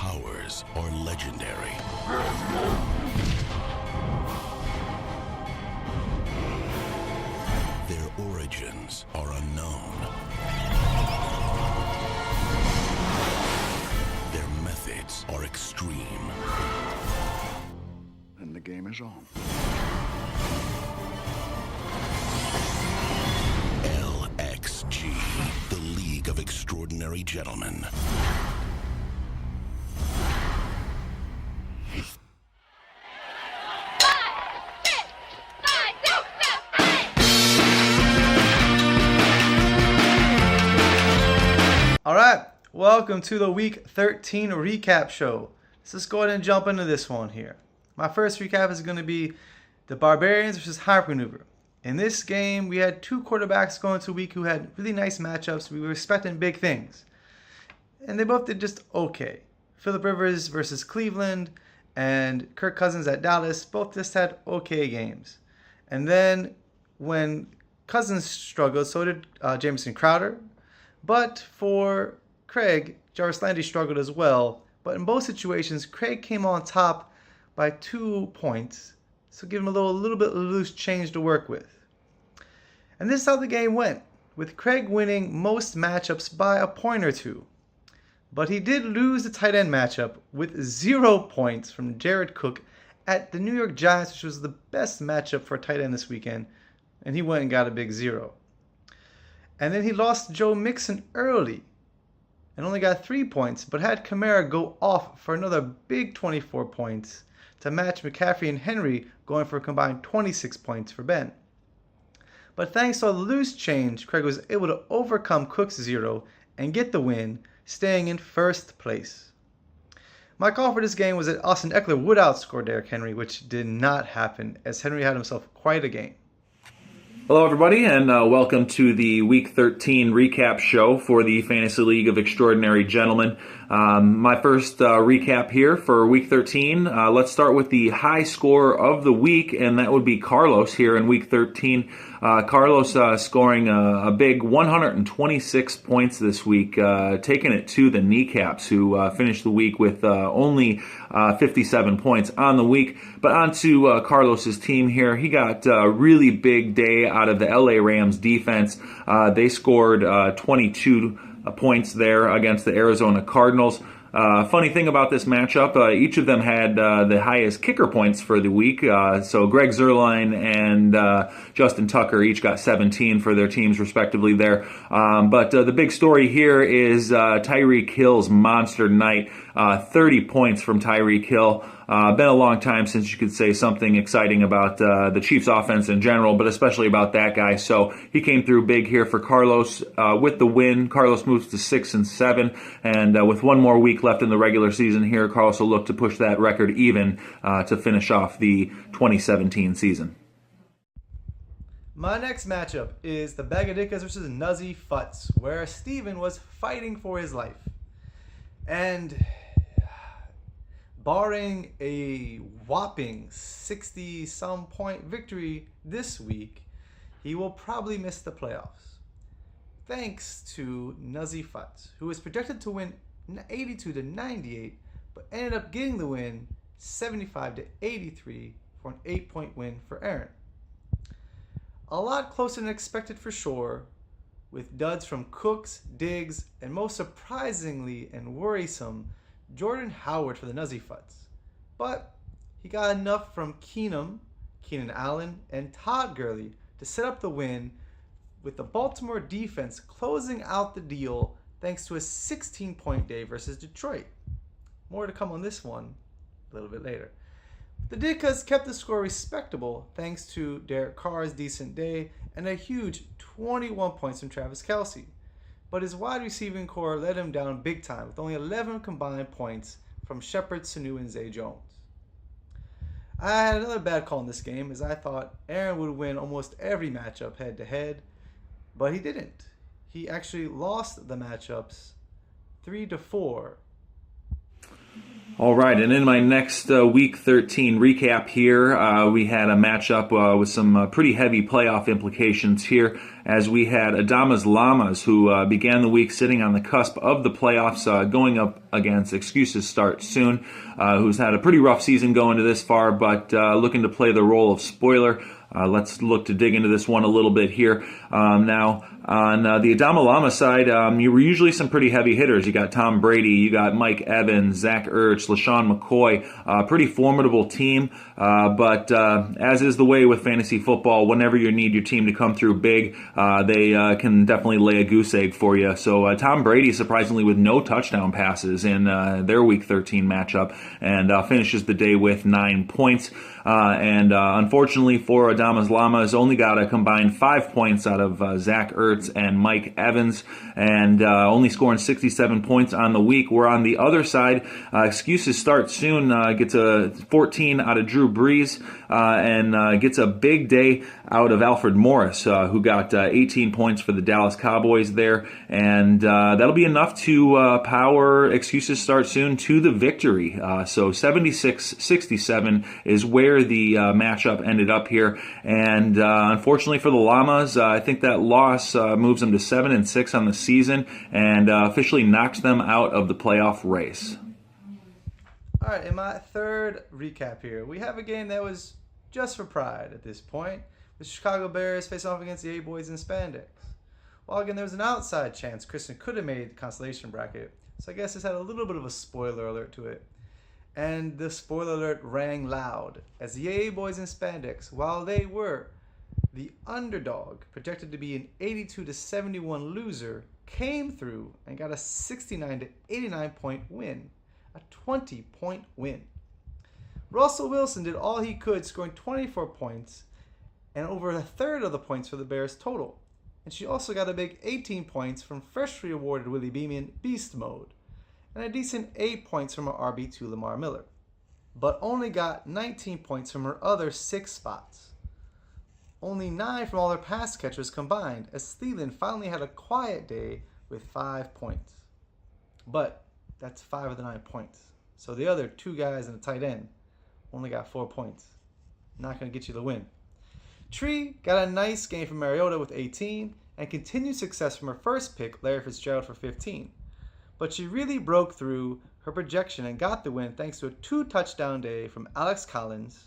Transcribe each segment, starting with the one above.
powers are legendary. Their origins are unknown. Their methods are extreme. And the game is on. LXG, the League of Extraordinary Gentlemen. All right, welcome to the Week 13 recap show. Let's just go ahead and jump into this one here. My first recap is going to be the Barbarians versus Hypermaneuver. In this game, we had two quarterbacks going to a week who had really nice matchups. We were expecting big things. And they both did just okay. Phillip Rivers versus Cleveland and Kirk Cousins at Dallas both just had okay games. And then when Cousins struggled, so did Jamison Crowder. But for Craig, Jarvis Landry struggled as well. But in both situations, Craig came on top by 2 points. So give him a little bit of loose change to work with. And this is how the game went, with Craig winning most matchups by a point or two. But he did lose the tight end matchup with 0 points from Jared Cook at the New York Giants, which was the best matchup for a tight end this weekend. And he went and got a big 0. And then he lost Joe Mixon early and only got 3 points, but had Kamara go off for another big 24 points to match McCaffrey and Henry going for a combined 26 points for Ben. But thanks to the loose change, Craig was able to overcome Cook's 0 and get the win, staying in first place. My call for this game was that Austin Eckler would outscore Derrick Henry, which did not happen, as Henry had himself quite a game. Hello, everybody, and welcome to the Week 13 recap show for the Fantasy League of Extraordinary Gentlemen. My first recap here for Week 13. Let's start with the high score of the week, and that would be Carlos here in Week 13. Carlos scoring a big 126 points this week, taking it to the Kneecaps, who finished the week with only 57 points on the week. But on to Carlos's team here. He got a really big day out of the LA Rams defense. They scored 22 points there against the Arizona Cardinals. Funny thing about this matchup, each of them had the highest kicker points for the week. So Greg Zuerlein and Justin Tucker each got 17 for their teams respectively there. But the big story here is Tyreek Hill's monster night. 30 points from Tyreek Hill. Been a long time since you could say something exciting about the Chiefs offense in general, but especially about that guy. So he came through big here for Carlos with the win. Carlos moves to 6-7, and with one more week left in the regular season here, Carlos will look to push that record even to finish off the 2017 season. My next matchup is the Bagadickas versus Nuzzy Futz, where Steven was fighting for his life. And barring a whopping 60-some point victory this week, he will probably miss the playoffs. Thanks to Nuzzy Futz, who was projected to win 82-98, but ended up getting the win 75-83 for an 8-point win for Aaron. A lot closer than expected for sure, with duds from Cooks, Diggs, and most surprisingly and worrisome, Jordan Howard for the Nuzzy Futz. But he got enough from Keenan Allen, and Todd Gurley to set up the win, with the Baltimore defense closing out the deal thanks to a 16-point day versus Detroit. More to come on this one a little bit later. The Dickas kept the score respectable thanks to Derek Carr's decent day and a huge 21 points from Travis Kelce. But his wide receiving core let him down big time with only 11 combined points from Shepard, Sanu, and Zay Jones. I had another bad call in this game, as I thought Aaron would win almost every matchup head-to-head, but he didn't. He actually lost the matchups 3-4. All right, and in my next Week 13 recap here, we had a matchup with some pretty heavy playoff implications here, as we had Adamas Llamas, who began the week sitting on the cusp of the playoffs, going up against Excuses Start Soon, who's had a pretty rough season going to this far, but looking to play the role of spoiler. Let's look to dig into this one a little bit here. Now, on the Adama Llama side, you were usually some pretty heavy hitters. You got Tom Brady, you got Mike Evans, Zach Ertz, LaShawn McCoy, pretty formidable team. But as is the way with fantasy football, whenever you need your team to come through big, they can definitely lay a goose egg for you. So Tom Brady, surprisingly, with no touchdown passes in their Week 13 matchup, and finishes the day with 9 points. And unfortunately for Adamas Llamas, only got a combined 5 points out of Zach Ertz and Mike Evans, and only scoring 67 points on the week. Where on the other side, Excuses Start Soon gets a 14 out of Drew Brees, and gets a big day out of Alfred Morris, who got 18 points for the Dallas Cowboys there, and that'll be enough to power Excuses Start Soon to the victory. So 76-67 is where the matchup ended up here, and unfortunately for the Llamas, I think that loss moves them to 7-6 on the season, and officially knocks them out of the playoff race. All right, in my third recap here, we have a game that was just for pride at this point. The Chicago Bears face off against the A-Boys in spandex. Well, again, there was an outside chance Kristen could have made the consolation bracket, so I guess this had a little bit of a spoiler alert to it. And the spoiler alert rang loud, as the A-Boys in spandex, while they were the underdog, projected to be an 82-71 loser, came through and got a 69-89 point win, a 20-point win. Russell Wilson did all he could, scoring 24 points and over a third of the points for the Bears total. And she also got a big 18 points from freshly awarded Willie Beeman Beast Mode, and a decent 8 points from her RB2 Lamar Miller, but only got 19 points from her other 6 spots. Only 9 from all her pass catchers combined, as Thielen finally had a quiet day with 5 points. But that's 5 of the 9 points. So the other 2 guys and the tight end only got 4 points. Not going to get you the win. Tree got a nice game from Mariota with 18, and continued success from her first pick, Larry Fitzgerald, for 15. But she really broke through her projection and got the win thanks to a 2-touchdown day from Alex Collins,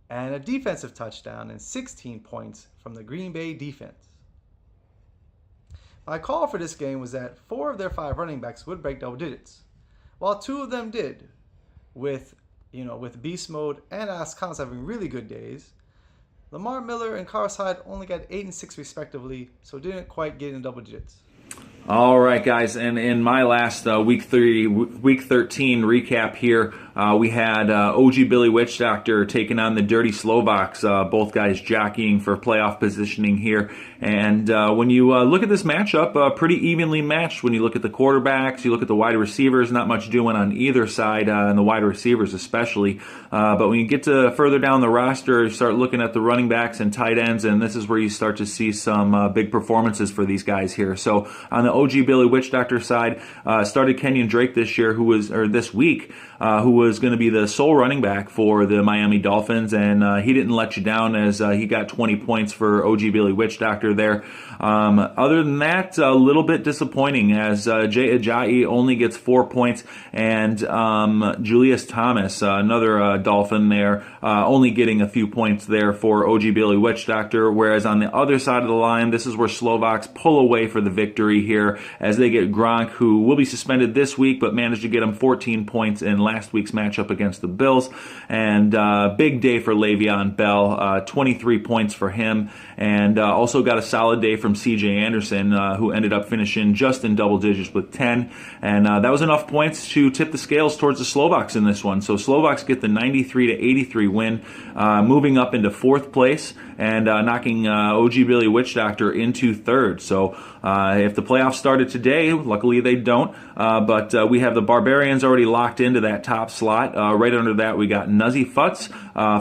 and a defensive touchdown and 16 points from the Green Bay defense. My call for this game was that 4 of their 5 running backs would break double digits, while 2 of them did, with Beast Mode and Alex Collins having really good days. Lamar Miller and Carlos Hyde only got 8 and 6 respectively, so didn't quite get in double digits. All right, guys, and in my last Week 13 recap here, we had OG Billy Witch Doctor taking on the Dirty Slovaks, both guys jockeying for playoff positioning here. And when you look at this matchup, pretty evenly matched. When you look at the quarterbacks, you look at the wide receivers, not much doing on either side, and the wide receivers especially. But when you get to further down the roster, you start looking at the running backs and tight ends, and this is where you start to see some big performances for these guys here. So on the OG Billy Witch Doctor side, started Kenyon Drake this week, who was going to be the sole running back for the Miami Dolphins, and he didn't let you down, as he got 20 points for OG Billy Witch Doctor there. Other than that, a little bit disappointing, as Jay Ajayi only gets 4 points, and Julius Thomas, another Dolphin there, only getting a few points there for OG Billy Witch Doctor, whereas on the other side of the line, this is where Slovaks pull away for the victory here, as they get Gronk, who will be suspended this week, but managed to get him 14 points in last week's matchup against the Bills. And big day for Le'Veon Bell, 23 points for him, and also got a solid day from CJ Anderson, who ended up finishing just in double digits with 10, and that was enough points to tip the scales towards the Slovaks in this one. So Slovaks get the 93-83 win, moving up into 4th place, and knocking OG Billy Witch Doctor into 3rd. So if the playoffs started today, luckily they don't, but we have the Barbarians already locked into that top slot. Right under that, we got Nuzzy Futz,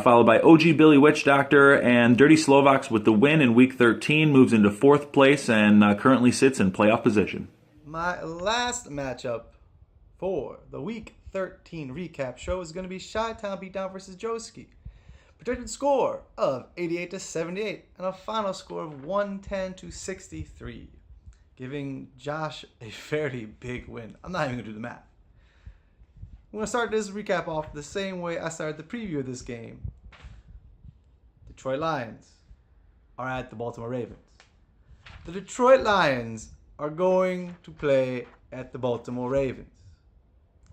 followed by OG Billy Witch Doctor, and Dirty Slovaks with the win in Week 13 moves into 4th place and currently sits in playoff position. My last matchup for the Week 13 recap show is going to be Chi-Town beatdown versus Joski. Projected score of 88-78 and a final score of 110-63, giving Josh a very big win. I'm not even going to do the math. I'm going to start this recap off the same way I started the preview of this game. Detroit Lions are at the Baltimore Ravens. The Detroit Lions are going to play at the Baltimore Ravens.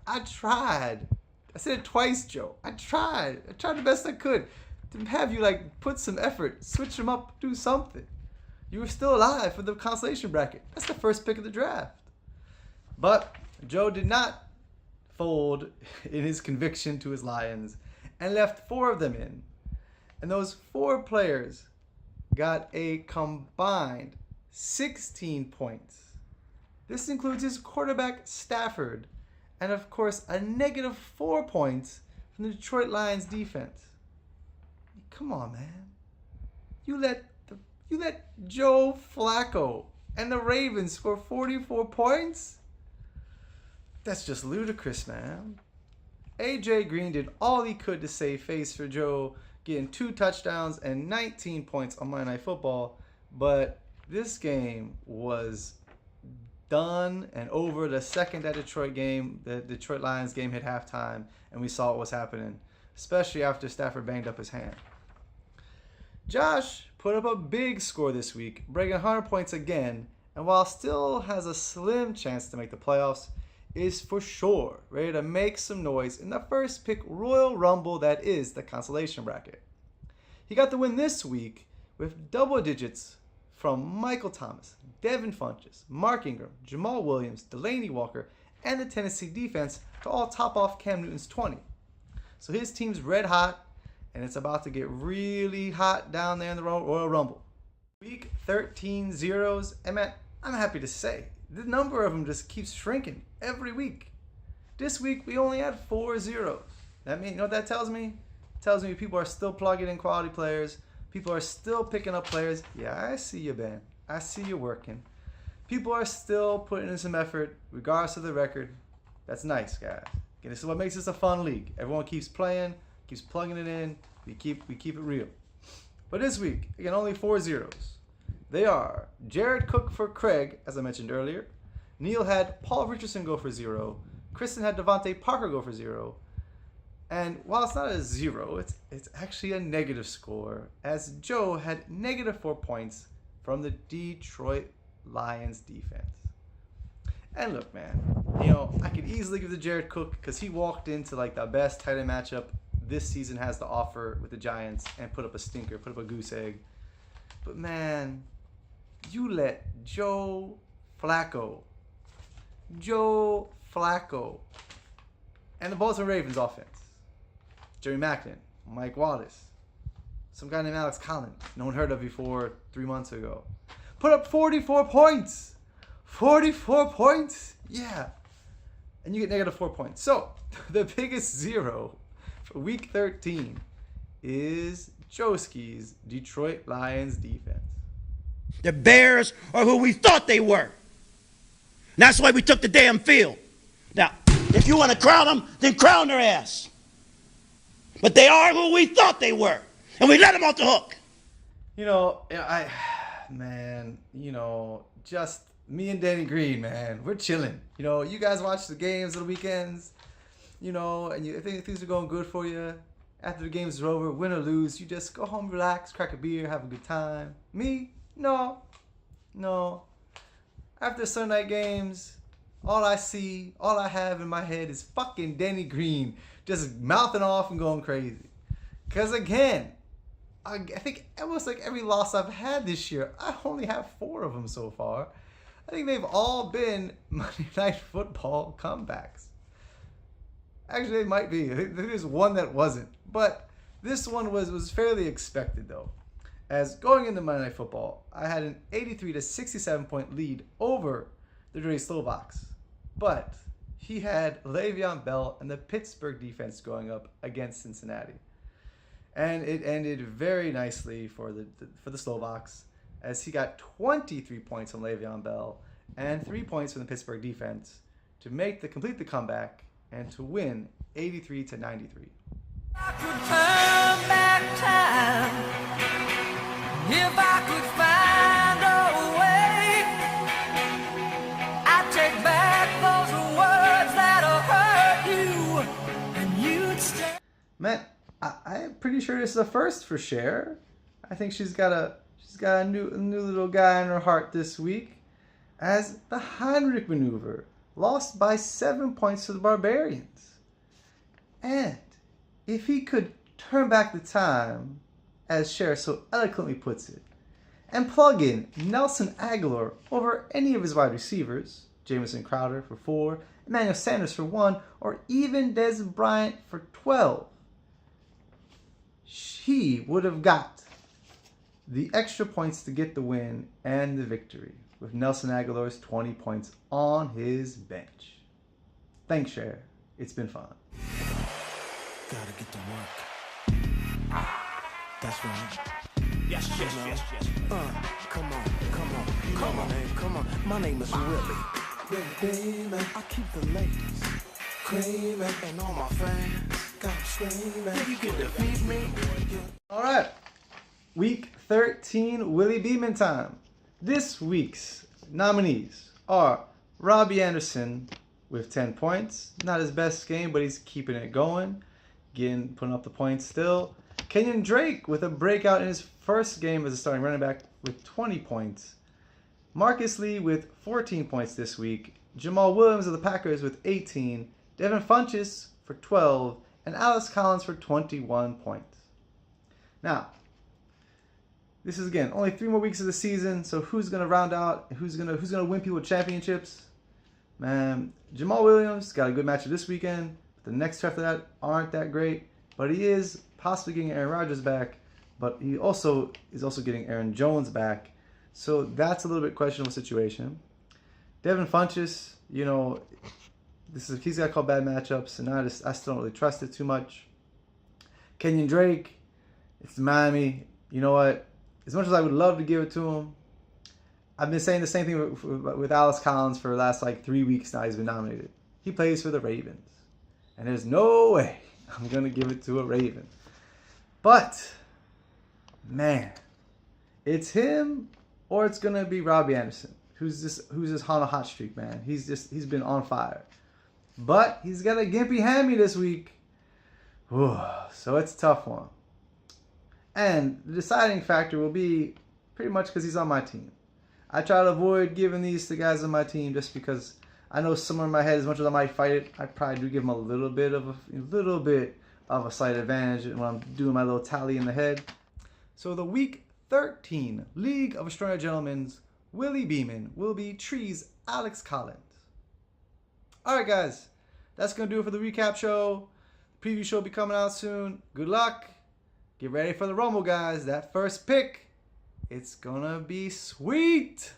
I tried. I said it twice, Joe. I tried the best I could to have you put some effort, switch them up, do something. You were still alive for the consolation bracket. That's the first pick of the draft. But Joe did not fold in his conviction to his Lions and left 4 of them in. And those 4 players got a combined 16 points. This includes his quarterback Stafford, and of course a negative 4 points from the Detroit Lions defense. Come on, man. You let Joe Flacco and the Ravens score 44 points? That's just ludicrous, man. AJ Green did all he could to save face for Joe, getting 2 touchdowns and 19 points on Monday Night Football, but this game was done and over the second that the Detroit Lions game hit halftime, and we saw what was happening, especially after Stafford banged up his hand. Josh put up a big score this week, breaking 100 points again, and while still has a slim chance to make the playoffs, is for sure ready to make some noise in the first pick Royal Rumble that is the consolation bracket. He got the win this week with double digits from Michael Thomas, Devin Funchess, Mark Ingram, Jamal Williams, Delaney Walker, and the Tennessee defense to all top off Cam Newton's 20. So his team's red hot, and it's about to get really hot down there in the Royal Rumble. Week 13 zeros, and man, I'm happy to say, the number of them just keeps shrinking every week. This week, we only had 4 zeros. That means, you know what that tells me? It tells me people are still plugging in quality players. People are still picking up players. Yeah, I see you, Ben. I see you working. People are still putting in some effort, regardless of the record. That's nice, guys. Okay, this is what makes this a fun league. Everyone keeps playing, keeps plugging it in. We keep it real. But this week, again, only 4 zeros. They are Jared Cook for Craig, as I mentioned earlier. Neil had Paul Richardson go for 0. Kristen had Devontae Parker go for 0. And while it's not a 0, it's actually a negative score, as Joe had negative 4 points from the Detroit Lions defense. And look, man, I could easily give it to Jared Cook because he walked into the best tight end matchup this season has to offer with the Giants and put up a stinker, put up a goose egg. But man, you let Joe Flacco, and the Baltimore Ravens offense, Jerry Maclin, Mike Wallace, some guy named Alex Collins, no one heard of before 3 months ago, put up 44 points. 44 points? Yeah. And you get negative 4 points. So, the biggest zero for week 13 is Joski's Detroit Lions defense. The Bears are who we thought they were. And that's why we took the damn field. Now, if you want to crown them, then crown their ass. But they are who we thought they were. And we let them off the hook. Just me and Danny Green, man, we're chilling. You guys watch the games on the weekends, and you think things are going good for you. After the games are over, win or lose, you just go home, relax, crack a beer, have a good time. Me? No. After Sunday night games, all I have in my head is fucking Danny Green just mouthing off and going crazy. Because again, I think almost every loss I've had this year, I only have 4 of them so far. I think they've all been Monday Night Football comebacks. Actually, it might be. I think there's one that wasn't. But this one was fairly expected, though. As going into Monday Night Football, I had an 83-67 point lead over the Dirty Slovaks. But he had Le'Veon Bell and the Pittsburgh defense going up against Cincinnati. And it ended very nicely for the Slovaks, as he got 23 points from Le'Veon Bell and 3 points from the Pittsburgh defense to complete the comeback and to win 83-93. I could turn back time if I could find a way. I'd take back those words that'll hurt you, and you'd stay. Man, I'm pretty sure this is a first for Cher. I think she's got a new little guy in her heart this week, as the Heinrich maneuver lost by 7 points to the Barbarians. And if he could turn back the time, as Cher so eloquently puts it, and plug in Nelson Aguilar over any of his wide receivers, Jamison Crowder for 4, Emmanuel Sanders for 1, or even Des Bryant for 12, he would have got the extra points to get the win and the victory, with Nelson Aguilar's 20 points on his bench. Thanks, Cher. It's been fun. Gotta get to work. That's right. Yes. Come on. My name is Willie. Baby, I keep the ladies creaming, and all my fans got screaming. You can defeat me. All right. Week 13, Willie Beeman time. This week's nominees are Robbie Anderson with 10 points. Not his best game, but he's keeping it going. Putting up the points still. Kenyon Drake with a breakout in his first game as a starting running back with 20 points. Marcus Lee with 14 points this week. Jamal Williams of the Packers with 18. Devin Funchess for 12. And Alex Collins for 21 points. Now, this is, again, only 3 more weeks of the season, so who's going to round out? Who's going to win people championships? Man, Jamal Williams got a good matchup this weekend. The next two after that aren't that great, but he is possibly getting Aaron Rodgers back, but he also is getting Aaron Jones back. So that's a little bit questionable situation. Devin Funchess, he's got a couple bad matchups, and I still don't really trust it too much. Kenyon Drake, it's Miami. You know what? As much as I would love to give it to him, I've been saying the same thing with Alex Collins for the last 3 weeks now. He's been nominated. He plays for the Ravens. And there's no way I'm going to give it to a Raven. But, man, it's him or it's going to be Robbie Anderson, who's just on a hot streak, man. He's been on fire. But he's got a gimpy hammy this week. So it's a tough one. And the deciding factor will be pretty much because he's on my team. I try to avoid giving these to guys on my team just because I know somewhere in my head, as much as I might fight it, I probably do give him a little bit of a slight advantage when I'm doing my little tally in the head. So the Week 13 League of Extraordinary Gentlemen's Willie Beeman will be Tree's Alex Collins. All right, guys, that's gonna do it for the recap show. The preview show will be coming out soon. Good luck. Get ready for the Rumble, guys. That first pick, it's gonna be sweet.